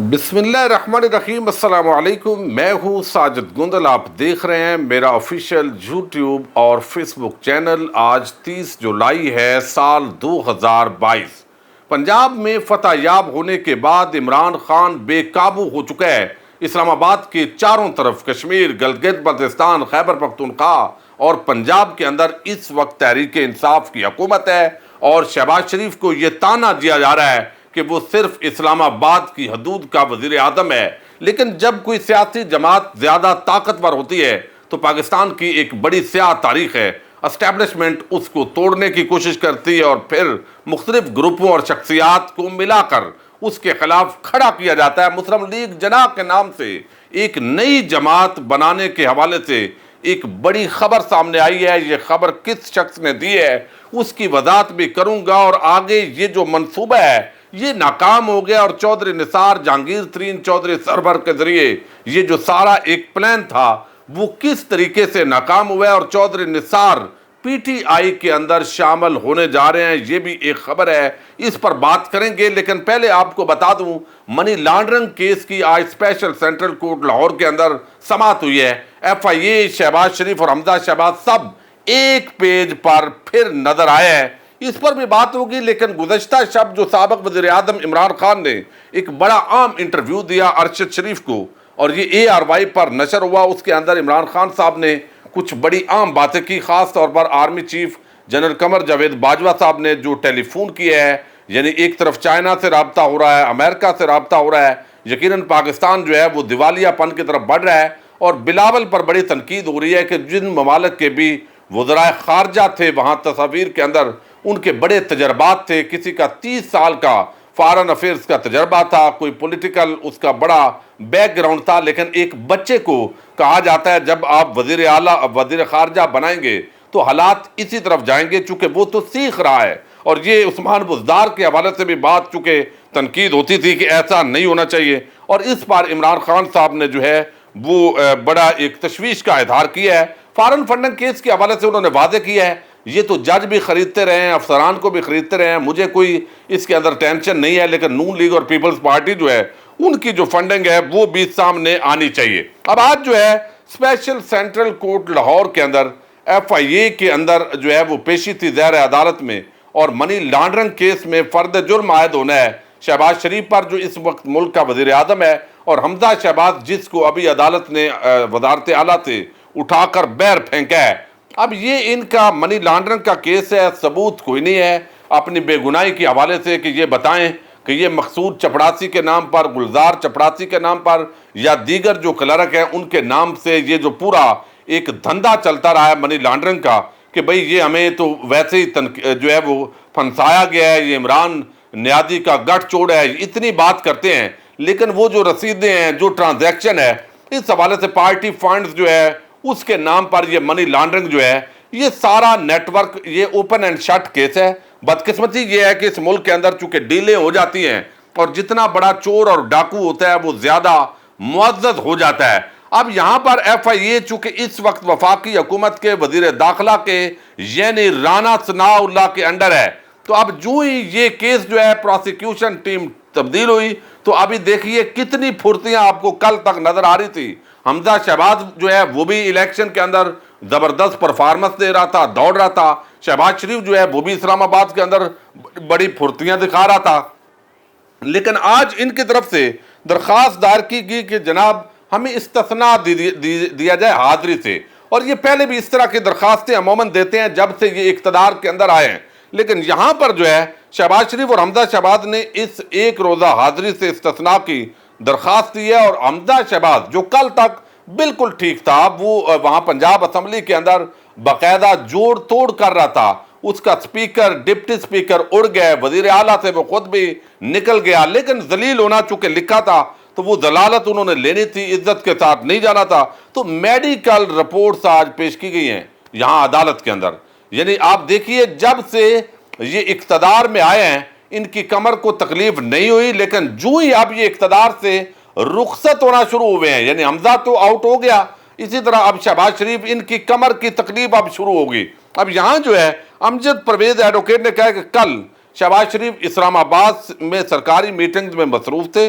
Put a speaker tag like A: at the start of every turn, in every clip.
A: بسم اللہ الرحمن الرحیم۔ السلام علیکم، میں ہوں ساجد گندل۔ آپ دیکھ رہے ہیں میرا آفیشیل یوٹیوب اور فیس بک چینل۔ آج 30 جولائی ہے سال 2022۔ پنجاب میں فتح یاب ہونے کے بعد عمران خان بے قابو ہو چکا ہے۔ اسلام آباد کے چاروں طرف کشمیر، گلگت بلتستان، خیبر پختونخوا اور پنجاب کے اندر اس وقت تحریک انصاف کی حکومت ہے، اور شہباز شریف کو یہ طعنہ دیا جا رہا ہے کہ وہ صرف اسلام آباد کی حدود کا وزیر اعظم ہے۔ لیکن جب کوئی سیاسی جماعت زیادہ طاقتور ہوتی ہے تو پاکستان کی ایک بڑی سیاہ تاریخ ہے۔ اسٹیبلشمنٹ اس کو توڑنے کی کوشش کرتی ہے اور پھر مختلف گروپوں اور شخصیات کو ملا کر اس کے خلاف کھڑا کیا جاتا ہے۔ مسلم لیگ جناح کے نام سے ایک نئی جماعت بنانے کے حوالے سے ایک بڑی خبر سامنے آئی ہے۔ یہ خبر کس شخص نے دی ہے اس کی وضاحت بھی کروں گا، اور آگے یہ جو منصوبہ ہے یہ ناکام ہو گیا، اور چودھری نثار جہانگیر ترین چودھری سرور کے ذریعے یہ جو سارا ایک پلان تھا وہ کس طریقے سے ناکام ہوا ہے، اور چودھری نثار پی ٹی آئی کے اندر شامل ہونے جا رہے ہیں، یہ بھی ایک خبر ہے، اس پر بات کریں گے۔ لیکن پہلے آپ کو بتا دوں، منی لانڈرنگ کیس کی آج اسپیشل سینٹرل کورٹ لاہور کے اندر سماعت ہوئی ہے۔ ایف آئی اے، شہباز شریف اور حمزہ شہباز سب ایک پیج پر پھر نظر آئے ہیں، اس پر بھی بات ہوگی۔ لیکن گزشتہ شب جو سابق وزیر اعظم عمران خان نے ایک بڑا عام انٹرویو دیا ارشد شریف کو، اور یہ اے آر وائی پر نشر ہوا، اس کے اندر عمران خان صاحب نے کچھ بڑی عام باتیں کی، خاص طور پر army chief general Qamar Javed Bajwa صاحب نے جو ٹیلی فون کیا ہے، یعنی ایک طرف چائنا سے رابطہ ہو رہا ہے، امریکہ سے رابطہ ہو رہا ہے، یقیناً پاکستان جو ہے وہ دیوالیہ پن کی طرف بڑھ رہا ہے، اور بلاول پر بڑی تنقید ہو رہی ہے کہ جن ممالک کے بھی وزرائے خارجہ تھے وہاں تصاویر کے اندر ان کے بڑے تجربات تھے، کسی کا 30 سال کا فارن افیئرز کا تجربہ تھا، کوئی پولیٹیکل اس کا بڑا بیک گراؤنڈ تھا، لیکن ایک بچے کو کہا جاتا ہے جب آپ وزیر اعلیٰ وزیر خارجہ بنائیں گے تو حالات اسی طرف جائیں گے، چونکہ وہ تو سیکھ رہا ہے۔ اور یہ عثمان بزدار کے حوالے سے بھی بات چونکہ تنقید ہوتی تھی کہ ایسا نہیں ہونا چاہیے، اور اس بار عمران خان صاحب نے جو ہے وہ بڑا ایک تشویش کا اظہار کیا ہے۔ فارن فنڈنگ کیس کے حوالے سے انہوں نے واضح کیا ہے یہ تو جج بھی خریدتے رہے ہیں، افسران کو بھی خریدتے رہے ہیں، مجھے کوئی اس کے اندر ٹینشن نہیں ہے، لیکن نون لیگ اور پیپلز پارٹی جو ہے ان کی جو فنڈنگ ہے وہ بھی سامنے آنی چاہیے۔ اب آج جو ہے اسپیشل سینٹرل کورٹ لاہور کے اندر ایف آئی اے کے اندر جو ہے وہ پیشی تھی زیر عدالت میں، اور منی لانڈرنگ کیس میں فرد جرم عائد ہونا ہے شہباز شریف پر جو اس وقت ملک کا وزیر اعظم ہے، اور حمزہ شہباز جس کو ابھی عدالت نے وزارت اعلیٰ سے اٹھا کر باہر پھینکا ہے۔ اب یہ ان کا منی لانڈرنگ کا کیس ہے، ثبوت کوئی نہیں ہے اپنی بے گناہی کے حوالے سے کہ یہ بتائیں کہ یہ مقصود چپڑاسی کے نام پر، گلزار چپڑاسی کے نام پر، یا دیگر جو کلرک ہیں ان کے نام سے یہ جو پورا ایک دھندا چلتا رہا ہے منی لانڈرنگ کا، کہ بھئی یہ ہمیں تو ویسے ہی جو ہے وہ پھنسایا گیا ہے، یہ عمران نیازی کا گٹھ چوڑ ہے، اتنی بات کرتے ہیں، لیکن وہ جو رسیدیں ہیں، جو ٹرانزیکشن ہے، اس حوالے سے پارٹی فنڈز جو ہے اس کے نام پر یہ منی لانڈرنگ جو ہے یہ سارا نیٹ ورک، یہ اوپن اینڈ شٹ کیس ہے۔ بدقسمتی یہ ہے کہ اس ملک کے اندر چونکہ ڈیلیں ہو جاتی ہیں اور جتنا بڑا چور اور ڈاکو ہوتا ہے وہ زیادہ معزز ہو جاتا ہے۔ اب یہاں پر ایف آئی اے چونکہ اس وقت وفاقی حکومت کے وزیر داخلہ کے یعنی رانا ثناء اللہ کے انڈر ہے، تو اب جو ہی یہ کیس جو ہے پروسیکیوشن ٹیم تبدیل ہوئی تو ابھی دیکھیے کتنی پھرتیاں آپ کو کل تک نظر آ رہی تھی۔ حمزہ شہباز جو ہے وہ بھی الیکشن کے اندر زبردست پرفارمنس دے رہا تھا، دوڑ رہا تھا، شہباز شریف جو ہے وہ بھی اسلام آباد کے اندر بڑی پھرتیاں دکھا رہا تھا، لیکن آج ان کی طرف سے درخواست دائر کی گئی کہ جناب ہمیں استثناء دیا جائے حاضری سے، اور یہ پہلے بھی اس طرح کی درخواستیں عموماً دیتے ہیں جب سے یہ اقتدار کے اندر آئے ہیں، لیکن یہاں پر جو ہے شہباز شریف اور حمزہ شہباز نے اس ایک روزہ حاضری سے استثناء کی درخواست دی ہے، اور حمزہ شہباز جو کل تک بالکل ٹھیک تھا، وہ وہاں پنجاب اسمبلی کے اندر باقاعدہ جوڑ توڑ کر رہا تھا، اس کا سپیکر ڈپٹی سپیکر اڑ گئے، وزیر اعلیٰ سے وہ خود بھی نکل گیا، لیکن ذلیل ہونا چونکہ لکھا تھا تو وہ ذلالت انہوں نے لینی تھی، عزت کے ساتھ نہیں جانا تھا۔ تو میڈیکل رپورٹس آج پیش کی گئی ہیں یہاں عدالت کے اندر، یعنی آپ دیکھیے جب سے یہ اقتدار میں آئے ہیں ان کی کمر کو تکلیف نہیں ہوئی، لیکن جو ہی اب یہ اقتدار سے رخصت ہونا شروع ہوئے ہیں، یعنی حمزہ تو آؤٹ ہو گیا، اسی طرح اب شہباز شریف ان کی کمر کی تکلیف اب شروع ہوگی۔ اب یہاں جو ہے امجد پرویز ایڈوکیٹ نے کہا کہ کل شہباز شریف اسلام آباد میں سرکاری میٹنگز میں مصروف تھے،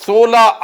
A: 16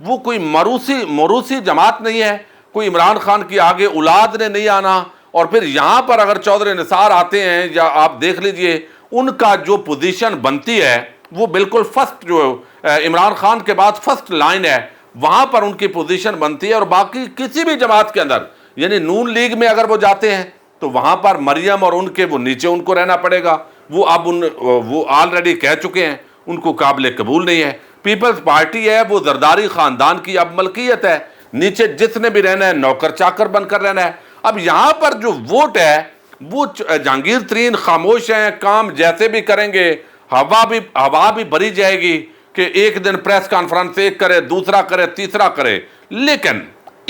A: وہ کوئی موروثی جماعت نہیں ہے، کوئی عمران خان کی آگے اولاد نے نہیں آنا. اور پھر یہاں پر اگر چودھری نثار آتے ہیں، یا آپ دیکھ لیجئے ان کا جو پوزیشن بنتی ہے وہ بالکل فرسٹ، جو عمران خان کے بعد فرسٹ لائن ہے، وہاں پر ان کی پوزیشن بنتی ہے. اور باقی کسی بھی جماعت کے اندر، یعنی نون لیگ میں اگر وہ جاتے ہیں تو وہاں پر مریم اور ان کے وہ نیچے ان کو رہنا پڑے گا. وہ آلریڈی کہہ چکے ہیں ان کو قابل قبول نہیں ہے. پیپلز پارٹی ہے وہ زرداری خاندان کی اب ملکیت ہے، نیچے جس نے بھی رہنا ہے نوکر چاکر بن کر رہنا ہے. اب یہاں پر جو ووٹ ہے وہ جہانگیر ترین خاموش ہیں، کام جیسے بھی کریں گے، ہوا بھی بھری جائے گی کہ ایک دن پریس کانفرنس ایک کرے، دوسرا کرے، تیسرا کرے. لیکن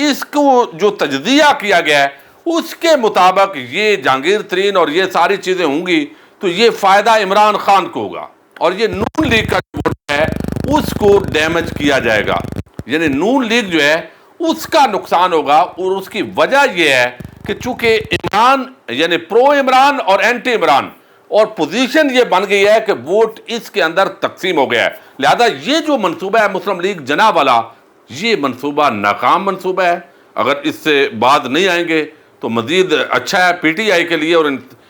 A: اس کو جو تجزیہ کیا گیا ہے اس کے مطابق یہ جہانگیر ترین اور یہ ساری چیزیں ہوں گی تو یہ فائدہ عمران خان کو ہوگا، اور یہ نون لیگ کا جو ووٹ ہے اس کو ڈیمیج کیا جائے گا. یعنی نون لیگ جو ہے اس کا نقصان ہوگا. اور اس کی وجہ یہ ہے کہ چونکہ عمران یعنی پرو عمران اور اینٹی عمران، اور پوزیشن یہ بن گئی ہے کہ ووٹ اس کے اندر تقسیم ہو گیا ہے. لہذا یہ جو منصوبہ ہے مسلم لیگ جناح والا، یہ منصوبہ ناکام منصوبہ ہے. اگر اس سے بعد نہیں آئیں گے تو مزید اچھا ہے پی ٹی آئی کے لیے اور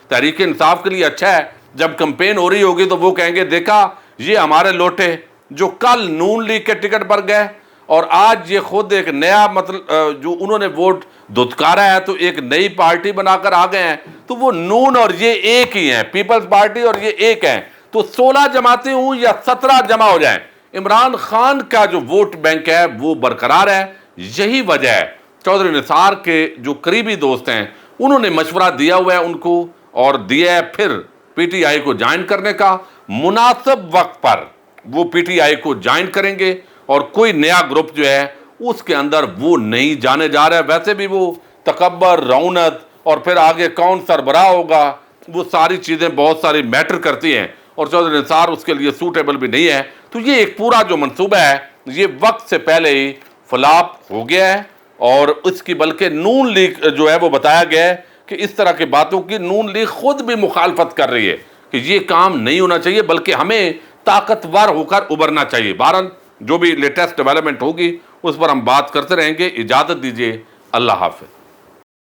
A: تحریک انصاف کے لیے اچھا ہے. جب کمپین ہو رہی ہوگی تو وہ کہیں گے دیکھا یہ ہمارے لوٹے جو کل نون لیگ کے ٹکٹ پر گئے، اور آج یہ خود ایک نیا مطلب جو انہوں نے ووٹ دھتکارا ہے تو ایک نئی پارٹی بنا کر آ گئے ہیں. تو وہ نون اور یہ ایک ہی ہیں، پیپلز پارٹی اور یہ ایک ہیں. تو 16 جماعتیں ہوں یا 17 جمع ہو جائیں، عمران خان کا جو ووٹ بینک ہے وہ برقرار ہے. یہی وجہ ہے چودھری نثار کے جو قریبی دوست ہیں انہوں نے مشورہ دیا ہوا ہے ان کو، اور دیا ہے پھر پی ٹی آئی کو جوائن کرنے کا. مناسب وقت پر وہ پی ٹی آئی کو جوائن کریں گے، اور کوئی نیا گروپ جو ہے اس کے اندر وہ نہیں جانے جا رہا ہے. ویسے بھی وہ تکبر، رونت اور پھر آگے کون سربراہ ہوگا، وہ ساری چیزیں بہت ساری میٹر کرتی ہیں، اور چودھری نثار اس کے لیے سوٹیبل بھی نہیں ہے. تو یہ ایک پورا جو منصوبہ ہے یہ وقت سے پہلے ہی فلاپ ہو گیا ہے. اور اس کی بلکہ نون لیگ جو ہے وہ بتایا گیا ہے کہ اس طرح کی باتوں کی نون لیگ خود بھی مخالفت کر رہی ہے کہ یہ کام نہیں ہونا چاہیے، بلکہ ہمیں طاقتور ہو کر ابھرنا چاہیے. بہرحال جو بھی لیٹسٹ ڈیولپمنٹ ہوگی اس پر ہم بات کرتے رہیں گے. اجازت دیجیے، اللہ حافظ.